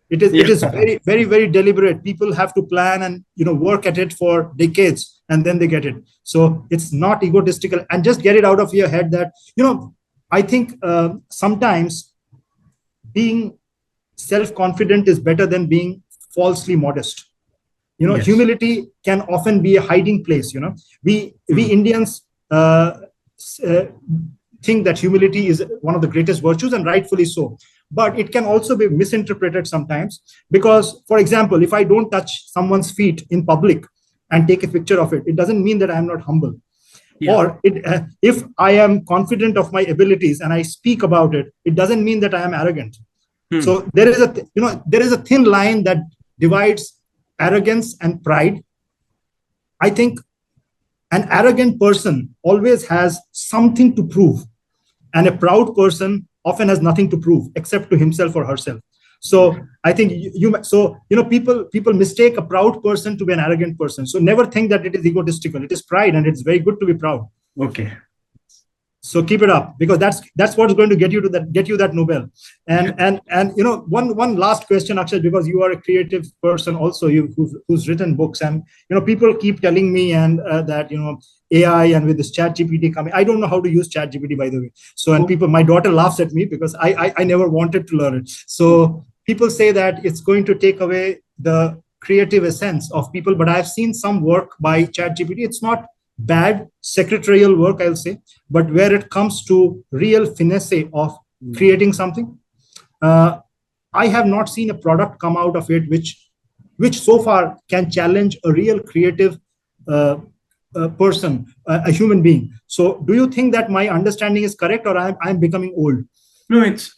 It is very, very, very deliberate. People have to plan and work at it for decades, and then they get it. So it's not egotistical. And just get it out of your head that I think sometimes being self-confident is better than being falsely modest. Yes. Humility can often be a hiding place. We Indians think that humility is one of the greatest virtues, and rightfully so. But it can also be misinterpreted sometimes because, for example, if I don't touch someone's feet in public and take a picture of it, it doesn't mean that I'm not humble. Yeah. Or if I am confident of my abilities and I speak about it, it doesn't mean that I am arrogant. So there is a thin line that divides arrogance and pride. I think an arrogant person always has something to prove, and a proud person often has nothing to prove except to himself or herself. So I think people mistake a proud person to be an arrogant person. So never think that it is egotistical. It is pride, and it's very good to be proud.
Okay.
So keep it up, because that's what's going to get you that Nobel. And one last question, Akshaj, because you are a creative person also, who's written books, and people keep telling me that AI and with this ChatGPT coming, I don't know how to use ChatGPT, by the way. So my daughter laughs at me because I never wanted to learn it. So people say that it's going to take away the creative essence of people, but I've seen some work by ChatGPT. It's not bad secretarial work, I'll say, but where it comes to real finesse of creating something, I have not seen a product come out of it which so far can challenge a real creative person, a human being. So do you think that my understanding is correct, or I'm becoming old?
No, it's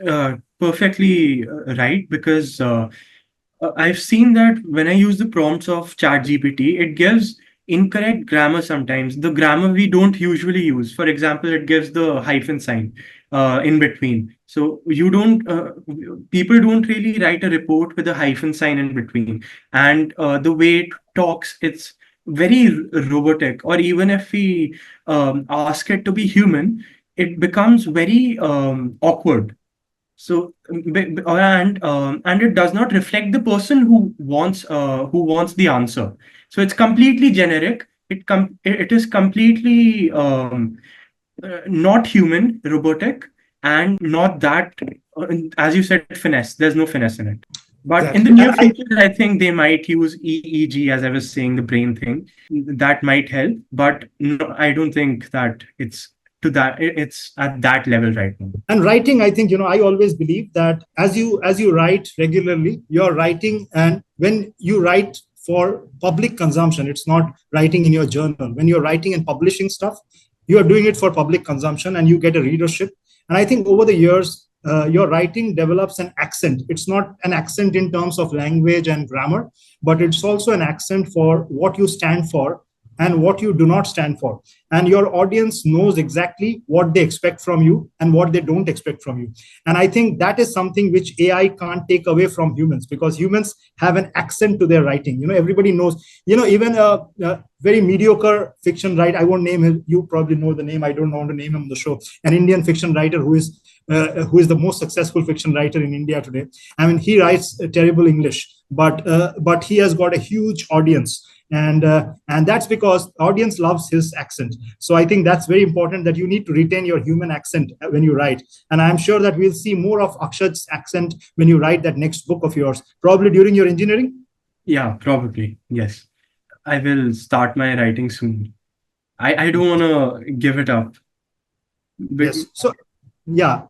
perfectly right, because I've seen that when I use the prompts of ChatGPT, it gives incorrect grammar sometimes. The grammar we don't usually use. For example, it gives the hyphen sign in between. So people don't really write a report with a hyphen sign in between. And the way it talks, it's very robotic. Or even if we ask it to be human, it becomes very awkward. So and it does not reflect the person who wants the answer. So it's completely generic. It is completely not human, robotic, and not that, as you said, finesse. There's no finesse in it. But in the near future, I think they might use EEG, as I was saying, the brain thing. That might help, but no, I don't think that it's at that level right now.
And writing, I think, I always believe that as you write regularly, you're writing, and when you write for public consumption, it's not writing in your journal. When you're writing and publishing stuff, You are doing it for public consumption and you get a readership. And I think over the years, your writing develops an accent. It's not an accent in terms of language and grammar, but it's also an accent for what you stand for and what you do not stand for. And your audience knows exactly what they expect from you and what they don't expect from you. And I think that is something which AI can't take away from humans, because humans have an accent to their writing. Everybody knows, even a very mediocre fiction writer, I won't name him, you probably know the name, I don't want to name him on the show, an Indian fiction writer who is the most successful fiction writer in India today. I mean, he writes terrible English, but he has got a huge audience, and that's because the audience loves his accent. So I think that's very important, that you need to retain your human accent when you write. And I'm sure that we'll see more of Akshaj's accent when you write that next book of yours, probably during your engineering.
Yeah, probably. Yes. I will start my writing soon. I don't want to give it up.
Yes. So, yeah,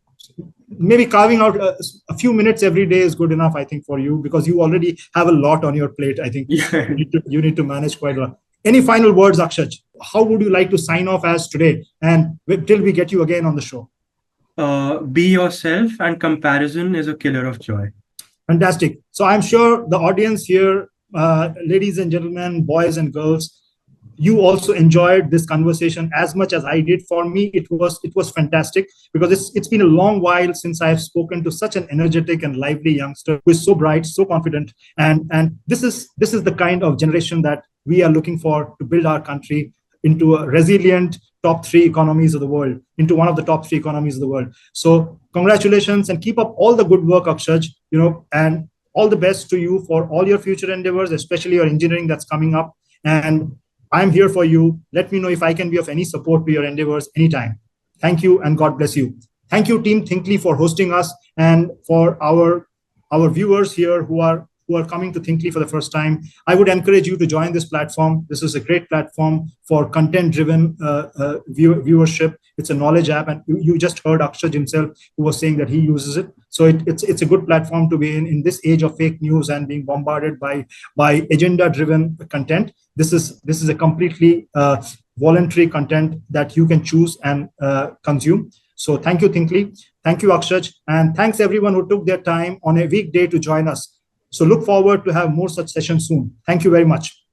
maybe carving out a few minutes every day is good enough, I think, for you, because you already have a lot on your plate. I think
Yeah.
you need to manage quite a lot. Any final words, Akshaj? How would you like to sign off as today, and till we get you again on the show?
Be yourself, and comparison is a killer of joy.
Fantastic. So I'm sure the audience here, ladies and gentlemen, boys and girls, you also enjoyed this conversation as much as I did. For me, it was fantastic, because it's been a long while since I have spoken to such an energetic and lively youngster who is so bright, so confident, and this is the kind of generation that we are looking for to build our country into a resilient top 3 economies of the world, into one of the top 3 economies of the world. So congratulations, and keep up all the good work, Akshaj, and all the best to you for all your future endeavors, especially your engineering that's coming up. And I'm here for you. Let me know if I can be of any support to your endeavors anytime. Thank you, and God bless you. Thank you, Team Thinkly, for hosting us, and for our viewers here who are coming to Thinkly for the first time. I would encourage you to join this platform. This is a great platform for content-driven viewership. It's a knowledge app, and you just heard Akshaj himself, who was saying that he uses it. So it's a good platform to be in this age of fake news and being bombarded by agenda-driven content. This is a completely voluntary content that you can choose and consume. So thank you, Thinkly. Thank you, Akshaj. And thanks everyone who took their time on a weekday to join us. So look forward to have more such sessions soon. Thank you very much.